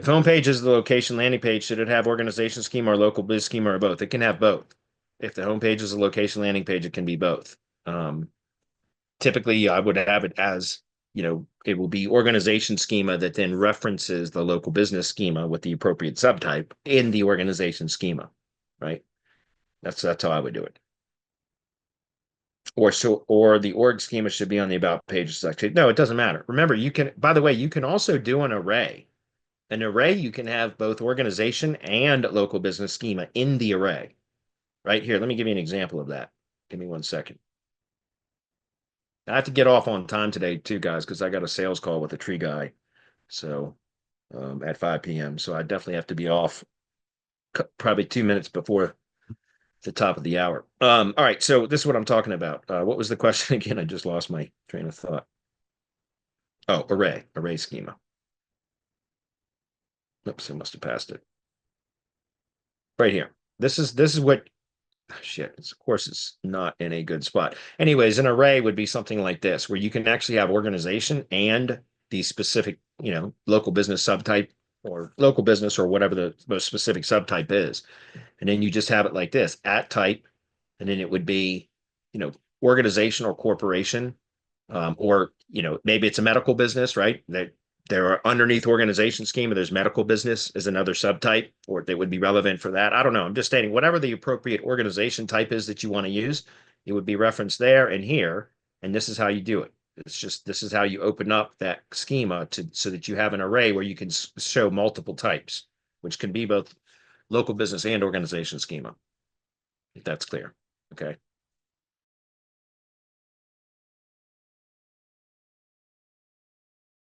If homepage is the location landing page, should it have organization schema or local biz schema or both? It can have both. If the homepage is a location landing page, it can be both. Typically, I would have it as, it will be organization schema that then references the local business schema with the appropriate subtype in the organization schema, right? That's how I would do it. Or the org schema should be on the about page section. No, it doesn't matter. Remember, by the way, you can also do an array. An array, you can have both organization and local business schema in the array. Right here, let me give you an example of that. Give me 1 second. I have to get off on time today too, guys, because I got a sales call with a tree guy. So at 5 p.m. So I definitely have to be off probably 2 minutes before the top of the hour. All right, so this is what I'm talking about. What was the question again? I just lost my train of thought. Oh, array schema. Oops, I must have passed it. Right here. This is what shit. Of course, it's not in a good spot. Anyways, an array would be something like this, where you can actually have organization and the specific, local business subtype or local business or whatever the most specific subtype is. And then you just have it like this at type, and then it would be, organization or corporation, or maybe it's a medical business, right? That there are underneath organization schema, there's medical business is another subtype, or that would be relevant for that. I don't know. I'm just stating whatever the appropriate organization type is that you want to use, it would be referenced there and here, and this is how you do it. It's just this is how you open up that schema so that you have an array where you can show multiple types, which can be both local business and organization schema, if that's clear. Okay.